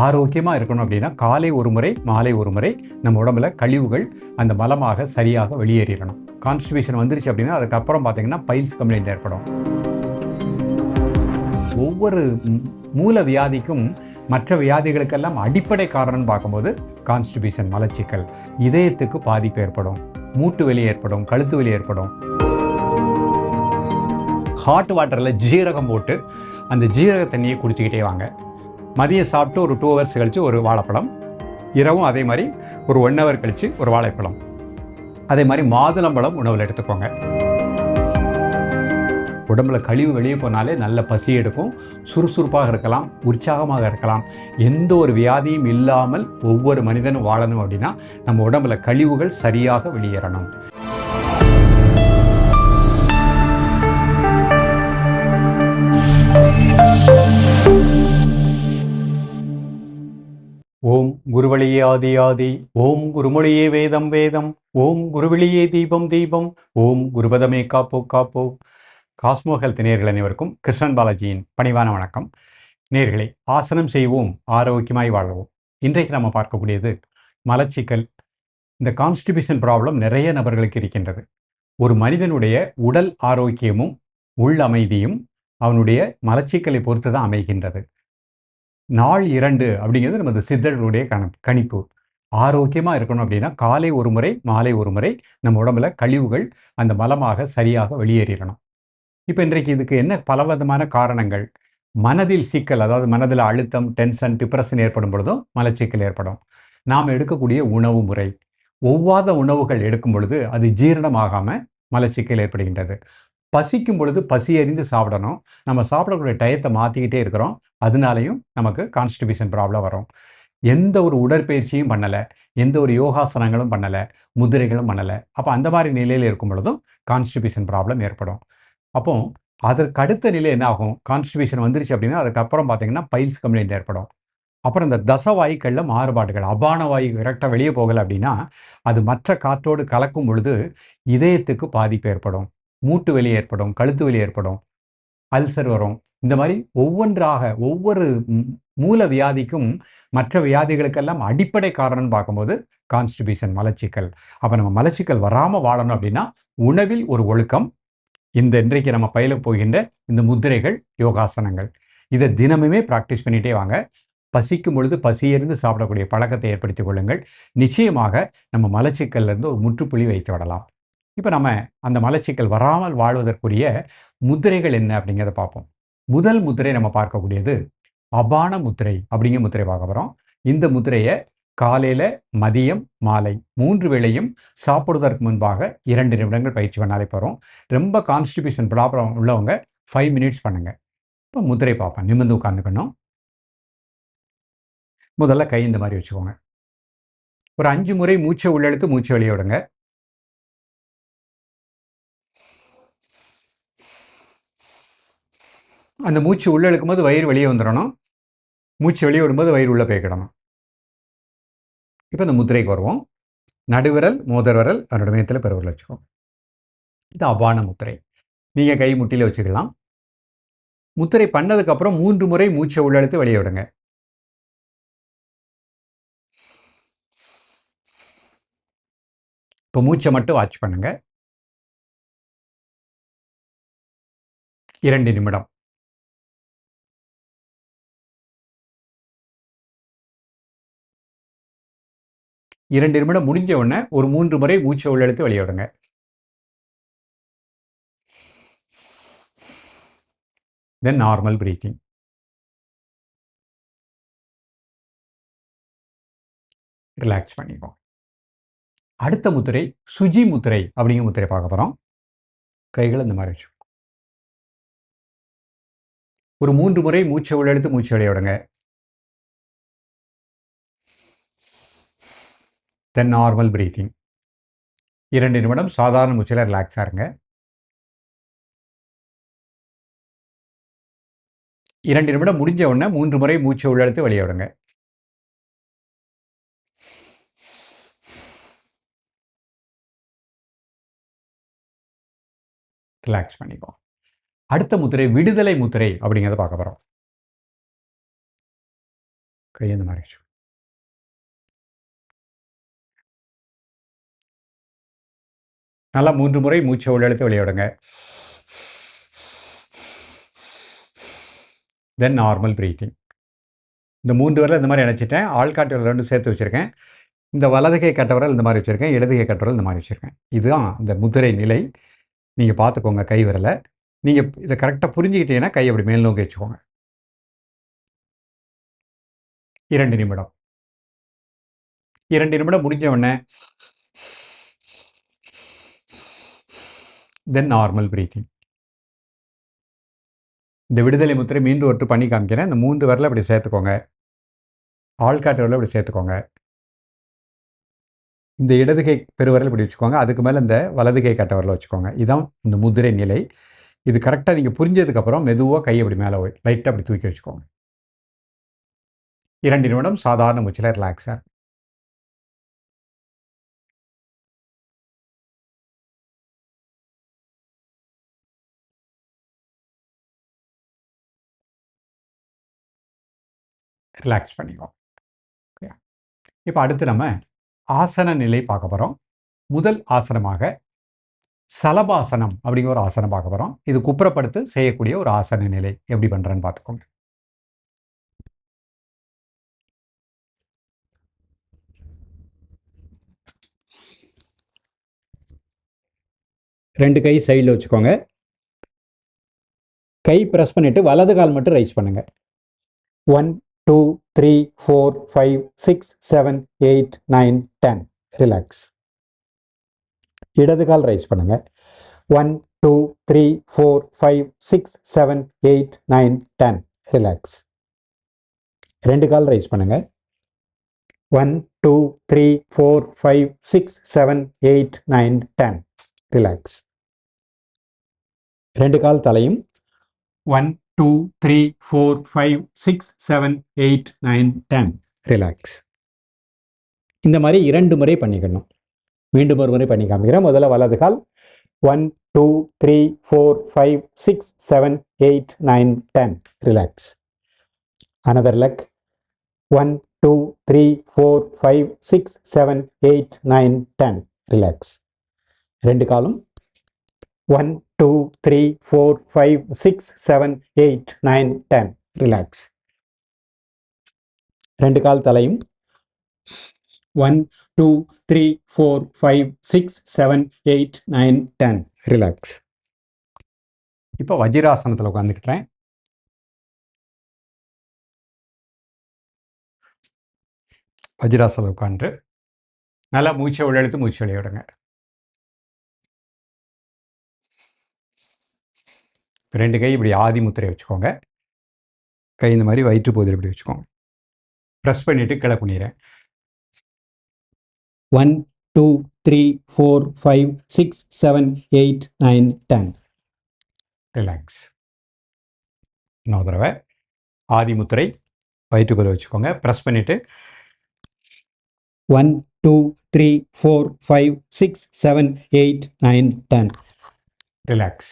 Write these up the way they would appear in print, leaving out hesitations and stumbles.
ஆரோக்கியமாக இருக்கணும் அப்படின்னா காலை ஒரு முறை மாலை ஒரு முறை நம்ம உடம்புல கழிவுகள் அந்த மலமாக சரியாக வெளியேறிடணும். கான்ஸ்டிபேஷன் வந்துருச்சு அப்படின்னா அதுக்கப்புறம் பார்த்தீங்கன்னா பைல்ஸ் கம்ப்ளைண்ட் ஏற்படும். ஒவ்வொரு மூல வியாதிக்கும் மற்ற வியாதிகளுக்கெல்லாம் அடிப்படை காரணம்னு பார்க்கும்போது கான்ஸ்டிபேஷன் மலச்சிக்கல். இதயத்துக்கு பாதிப்பு ஏற்படும், மூட்டு வலி ஏற்படும், கழுத்து வலி ஏற்படும். ஹாட் வாட்டரில் ஜீரகம் போட்டு அந்த ஜீரக தண்ணியை குடிச்சிக்கிட்டே வாங்க. மதியம் சாப்பிட்டு ஒரு 2 ஹவர்ஸ் கழித்து ஒரு வாழைப்பழம், இரவும் அதே மாதிரி ஒரு 1 ஹவர் கழித்து ஒரு வாழைப்பழம், அதே மாதிரி மாதுளம்பழம் உணவில் எடுத்துக்கோங்க. உடம்புல கழிவு வெளியே போனாலே நல்ல பசி எடுக்கும், சுறுசுறுப்பாக இருக்கலாம், உற்சாகமாக இருக்கலாம். எந்த ஒரு வியாதியும் இல்லாமல் ஒவ்வொரு மனிதனும் வாழணும் அப்படின்னா நம்ம உடம்புல கழிவுகள் சரியாக வெளியேறணும். ஓம் குருவழியே ஆதி ஆதி, ஓம் குருமொழியே வேதம் வேதம், ஓம் குருவழியே தீபம் தீபம், ஓம் குருபதமே காப்போ காப்போ. காஸ்மோ ஹெல்த் நேயர்கள் அனைவருக்கும் கிருஷ்ணன் பாலாஜியின் பணிவான வணக்கம். நேயர்களே, ஆசனம் செய்வோம், ஆரோக்கியமாய் வாழ்வோம். இன்றைக்கு நம்ம பார்க்கக்கூடியது மலச்சிக்கல். இந்த கான்ஸ்டிபேஷன் ப்ராப்ளம் நிறைய நபர்களுக்கு இருக்கின்றது. ஒரு மனிதனுடைய உடல் ஆரோக்கியமும் உள் அமைதியும் அவனுடைய மலச்சிக்கலை பொறுத்து தான் அமைகின்றது. நாள் 2 அப்படிங்கிறது நமது சித்தர்களுடைய கணிப்பு. ஆரோக்கியமாக இருக்கணும் அப்படின்னா காலை ஒரு முறை மாலை ஒரு முறை நம்ம உடம்புல கழிவுகள் அந்த மலமாக சரியாக வெளியேறிடணும். இப்போ இன்றைக்கு இதுக்கு என்ன பலவிதமான காரணங்கள்? மனதில் சிக்கல், அதாவது மனதில் அழுத்தம், டென்ஷன், டிப்ரெஷன் ஏற்படும் பொழுதும் மலச்சிக்கல் ஏற்படும். நாம் எடுக்கக்கூடிய உணவு முறை, ஒவ்வாத உணவுகள் எடுக்கும் பொழுது அது ஜீரணமாகாமல் மலச்சிக்கல் ஏற்படுகின்றது. பசிக்கும் பொழுது பசி அறிந்து சாப்பிடணும். நம்ம சாப்பிடக்கூடிய டயத்தை மாற்றிக்கிட்டே இருக்கிறோம், அதனாலையும் நமக்கு கான்ஸ்டிபேஷன் ப்ராப்ளம் வரும். எந்த ஒரு உடற்பயிற்சியும் பண்ணலை, எந்த ஒரு யோகாசனங்களும் பண்ணலை, முதிரைகளும் பண்ணலை. அப்போ அந்த மாதிரி நிலையில் இருக்கும் பொழுதும் கான்ஸ்டிபேஷன் ப்ராப்ளம் ஏற்படும். அப்போ அதற்கு அடுத்த நிலை என்ன ஆகும்? கான்ஸ்டிபேஷன் வந்துருச்சு அப்படின்னா அதுக்கப்புறம் பார்த்தீங்கன்னா பைல்ஸ் கம்ப்ளைண்ட் ஏற்படும். அப்புறம் இந்த தசவாயுக்களில் மாறுபாடுகள், அபான வாயு கரெக்டாக வெளியே போகலை அப்படின்னா அது மற்ற காற்றோடு கலக்கும் பொழுது இதயத்துக்கு பாதிப்பு ஏற்படும், மூட்டு வலி ஏற்படும், கழுத்து வலி ஏற்படும், அல்சர் வரும். இந்த மாதிரி ஒவ்வொன்றாக ஒவ்வொரு மூல வியாதிக்கும் மற்ற வியாதிகளுக்கெல்லாம் அடிப்படை காரணம்னு பார்க்கும்போது கான்ஸ்டிபேஷன் மலச்சிக்கல். அப்போ நம்ம மலச்சிக்கல் வராமல் வாழணும் அப்படின்னா உணவில் ஒரு ஒழுக்கம், இன்றைக்கு நம்ம பயில போகின்ற இந்த முத்திரைகள், யோகாசனங்கள், இதை தினமுமே ப்ராக்டிஸ் பண்ணிகிட்டே வாங்க. பசிக்கும் பொழுது பசியிருந்து சாப்பிடக்கூடிய பழக்கத்தை ஏற்படுத்திக் கொள்ளுங்கள். நிச்சயமாக நம்ம மலச்சிக்கல்லேருந்து ஒரு முற்றுப்புள்ளி வைத்து விடலாம். இப்போ நம்ம அந்த மலச்சிக்கல் வராமல் வாழ்வதற்குரிய முத்திரைகள் என்ன அப்படிங்கிறத பார்ப்போம். முதல் முத்திரை நம்ம பார்க்கக்கூடியது அபான முத்திரை அப்படிங்கிற முத்திரை பார்க்க போகிறோம். இந்த முத்திரையை காலையில், மதியம், மாலை 3 வேளையும் சாப்பிடுவதற்கு முன்பாக 2 நிமிடங்கள் பயிற்சி பண்ணாலே போகிறோம். ரொம்ப கான்ஸ்டிபேஷன் ப்ராப்ளம் உள்ளவங்க 5 மினிட்ஸ் பண்ணுங்கள். இப்போ முத்திரை பார்ப்போம். நிமிர்ந்து உட்காந்துக்கணும். முதல்ல கை இந்த மாதிரி வச்சுக்கோங்க. ஒரு 5 முறை மூச்சை உள்ளெழுத்து மூச்சை வெளியே விடுங்க. அந்த மூச்சு உள்ளே இழுக்கும்போது வயிறு வெளியே வந்துடணும், மூச்சு வெளியே விடும்போது வயிறு உள்ளே போய்க்கிடணும். இப்போ இந்த முத்திரைக்கு வருவோம். நடுவிரல், மோதிர விரல் அதனோட மையத்தில் பெருவிரல் வச்சுக்கோங்க. இது அபான முத்திரை. நீங்கள் கை முட்டியில் வச்சுக்கலாம். முத்திரை பண்ணதுக்கப்புறம் 3 முறை மூச்சை உள்ளெழுத்து வெளியே விடுங்க. இப்போ மூச்சை மட்டும் வாட்ச் பண்ணுங்க. 2 நிமிடம். இரண்டு நிமிடம் முடிஞ்ச உடனே ஒரு 3 முறை மூச்சை உள்ளெழுத்து வெளியே விடுங்க. தென் நார்மல் பிரீத்திங். ரிலாக்ஸ் பண்ணிக்கோங்க. அடுத்த முத்திரை சுஜி முத்திரை அப்படிங்கிற முத்திரை பார்க்க போகிறோம். கைகளை இந்த மாதிரி வச்சு ஒரு 3 முறை மூச்சை உள்ளெழுத்து மூச்சை வெளியே விடுங்க. தென் நார்மல் பிரீத்திங். 2 நிமிடம் சாதாரண மூச்சில் ரிலாக்ஸாக இருங்க. 2 நிமிடம் முடிஞ்ச உடனே 3 முறை மூச்சை உள்ளெழுத்து வெளியே விடுங்க. ரிலாக்ஸ் பண்ணிக்கோ. அடுத்த முத்திரை விடுதலை முத்திரை அப்படிங்கிறத பார்க்க போகிறோம். கை இந்த மாதிரி வச்சு நல்லா 3 முறை மூச்சை உள்ளெழுத்து வெளியிடுங்க. தென் நார்மல் பிரீத்திங். இந்த 3 விரல் இந்த மாதிரி இணைச்சிட்டேன். ஆள்காட்டி விரல் 2 சேர்த்து வச்சுருக்கேன். இந்த வலது கை கட்டை விரல் இந்த மாதிரி வச்சுருக்கேன். இடது கை கட்டை விரல் இந்த மாதிரி வச்சுருக்கேன். இதுதான் இந்த முத்திரை நிலை. நீங்கள் பார்த்துக்கோங்க கை விரலை. நீங்கள் இதை கரெக்டாக புரிஞ்சுக்கிட்டீங்கன்னா கை அப்படி மேல் நோக்கி வச்சுக்கோங்க. 2 நிமிடம். 2 நிமிடம் முடிஞ்ச உடனே தென் நார்மல் பிரீத்திங். இந்த விடுதலை முத்திரை மீண்டும் ஒன்று பண்ணி காமிக்கிறேன். இந்த 3 விரலை அப்படி சேர்த்துக்கோங்க. ஆள்காட்டு விரலை இப்படி சேர்த்துக்கோங்க. இந்த இடது கை பெருவிரல் இப்படி வச்சுக்கோங்க. அதுக்கு மேலே இந்த வலது கை கட்டை விரலை வச்சுக்கோங்க. இதுதான் இந்த முதிரை நிலை. இது கரெக்டாக நீங்கள் புரிஞ்சதுக்கப்புறம் மெதுவாக கையை அப்படி மேலே லைட்டாக அப்படி தூக்கி வச்சுக்கோங்க. 2 நிமிடம் சாதாரண மூச்சில் ரிலாக்ஸாக. ரிலாக்ஸ் பண்ணிக்கோங்க. இப்போ அடுத்து நம்ம ஆசன நிலை பார்க்க போகிறோம். முதல் ஆசனமாக சலபாசனம் அப்படிங்கிற ஒரு ஆசனம் பார்க்க போகிறோம். இது குப்புறப்படுத்து செய்யக்கூடிய ஒரு ஆசன நிலை. எப்படி பண்ணுறேன்னு பார்த்துக்கோங்க. ரெண்டு கை சைடில் வச்சுக்கோங்க. கை ப்ரெஸ் பண்ணிவிட்டு வலது கால் மட்டும் ரைஸ் பண்ணுங்க. 1 2 3 4 5 6 7 8 9 10. ரிலாக்ஸ். இடது கால் ரைஸ் பண்ணுங்க. 1 2 3 4 5 6 7 8 9 10. ரிலாக்ஸ். ரெண்டு கால் ரைஸ் பண்ணுங்க. 1 2 3 4 5 6 7 8 9 10. ரிலாக்ஸ். ரெண்டு கால் தலையும் 1 2 3 4 5 6 7 8 9 10. ரிலாக்ஸ். இந்த மாதிரி 2 முறை பண்ணிக்கணும். மீண்டும் ஒரு முறை பண்ணி காமிக்கிறேன். முதல்ல வலது கால் 1 2 3 4 5 6 7 8 9 10. ரிலாக்ஸ். another leg 1 2 3 4 5 6 7 8 9 10. ரிலாக்ஸ். ரெண்டு காலும் 1 2 3 4 5 6 7 8 9 10. ரிலாக்ஸ். ரெண்டு கால் தலையும் 1 2 3 4 5 6 7 8 9 10. ரிலாக்ஸ். இப்போ வஜ்ராசனத்தில் உட்காந்துக்கிட்டேன். வஜ்ராசனம் உட்காந்து நல்லா மூச்சை உள்ளெழுத்து மூச்சு வெளியிடுங்க. ரெண்டு கை இப்படி ஆதி முத்திரை வச்சுக்கோங்க. கை இந்த மாதிரி வயிற்று பகுதியில் இப்படி வச்சுக்கோங்க. ப்ரெஸ் பண்ணிவிட்டு கீழே குனிறேன். 1 2 3 4 5 6 7 8 9 10. ரிலாக்ஸ். இன்னொரு தடவை ஆதி முத்திரை வயிற்று பகுதியில் வச்சுக்கோங்க. ப்ரெஸ் பண்ணிவிட்டு 1 2 3 4 5 6 7 8 9 10. ரிலாக்ஸ்.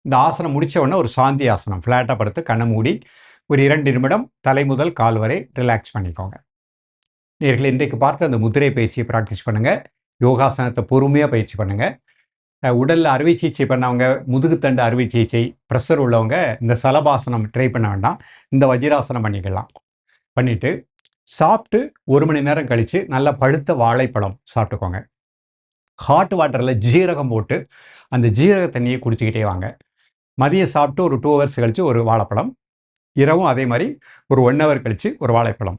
இந்த ஆசனம் முடித்த உடனே ஒரு சாந்தி ஆசனம் ஃப்ளாட்டாக படுத்து கண்ணை மூடி ஒரு 2 நிமிடம் தலை முதல் கால் வரை ரிலாக்ஸ் பண்ணிக்கோங்க. நேர்களை இன்றைக்கு பார்த்து அந்த முதிரை பயிற்சியை ப்ராக்டிஸ் பண்ணுங்கள். யோகாசனத்தை பொறுமையாக பயிற்சி பண்ணுங்கள். உடலில் அறுவை சிகிச்சை பண்ணவங்க, முதுகுத்தண்டு அறுவை சிகிச்சை, ப்ரெஷர் உள்ளவங்க இந்த சலபாசனம் ட்ரை பண்ண வேண்டாம். இந்த வஜ்ராசனம் பண்ணிக்கலாம். பண்ணிவிட்டு சாப்பிட்டு 1 மணி நேரம் கழித்து நல்லா பழுத்த வாழைப்பழம் சாப்பிட்டுக்கோங்க. ஹாட் வாட்டரில் ஜீரகம் போட்டு அந்த ஜீரக தண்ணியை குடிச்சிக்கிட்டே வாங்க. மதியம் சாப்பிட்டு ஒரு 2 ஹவர்ஸ் கழித்து ஒரு வாழைப்பழம், இரவும் அதே மாதிரி ஒரு 1 ஹவர் கழித்து ஒரு வாழைப்பழம்.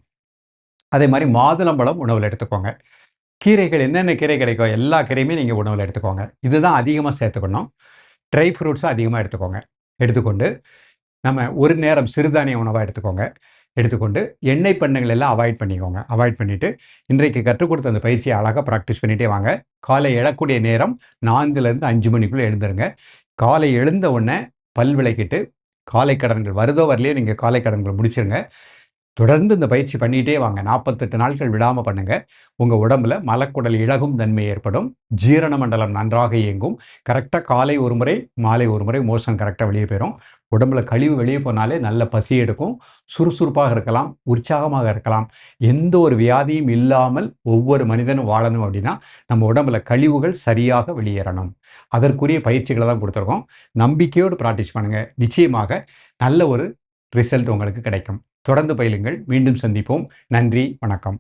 அதே மாதிரி மாதுளம்பழம் உணவில் எடுத்துக்கோங்க. கீரைகள் என்னென்ன கீரை கிடைக்கும் எல்லா கீரையுமே நீங்கள் உணவில் எடுத்துக்கோங்க. இதுதான் அதிகமாக சேர்த்துக்கணும். ட்ரை ஃப்ரூட்ஸும் அதிகமாக எடுத்துக்கோங்க. எடுத்துக்கொண்டு நம்ம ஒரு நேரம் சிறுதானிய உணவாக எடுத்துக்கோங்க. எடுத்துக்கொண்டு எண்ணெய் பண்டங்கள் எல்லாம் அவாய்ட் பண்ணிக்கோங்க. அவாய்ட் பண்ணிவிட்டு இன்றைக்கு கற்றுக் கொடுத்த அந்த பயிற்சியை அழகாக ப்ராக்டிஸ் பண்ணிகிட்டே வாங்க. காலை எழக்கூடிய நேரம் 4லேருந்து 5 மணிக்குள்ளே எழுந்துருங்க. காலை எழுந்த உடனே பல் விளக்கிட்டு காலை கடன்கள் வருதோ வரலையே நீங்கள் காலை கடன்கள் முடிச்சிருங்க. தொடர்ந்து இந்த பயிற்சி பண்ணிகிட்டே வாங்க. 48 நாட்கள் விடாமல் பண்ணுங்கள். உங்கள் உடம்புல மலக்குடல் இளகும் தன்மை ஏற்படும். ஜீரண மண்டலம் நன்றாக இயங்கும். கரெக்டாக காலை ஒரு முறை, மாலை ஒரு முறை மோஷன் கரெக்டாக வெளியே போயிடும். உடம்புல கழிவு வெளியே போனாலே நல்ல பசி எடுக்கும். சுறுசுறுப்பாக இருக்கலாம், உற்சாகமாக இருக்கலாம். எந்த ஒரு வியாதியும் இல்லாமல் ஒவ்வொரு மனிதனும் வாழணும் அப்படின்னா நம்ம உடம்புல கழிவுகள் சரியாக வெளியேறணும். அதற்குரிய பயிற்சிகளை தான் கொடுத்துருக்கோம். நம்பிக்கையோடு ப்ராக்டிஸ் பண்ணுங்கள். நிச்சயமாக நல்ல ஒரு ரிசல்ட் உங்களுக்கு கிடைக்கும். தொடர்ந்து பயிலுங்கள். மீண்டும் சந்திப்போம். நன்றி, வணக்கம்.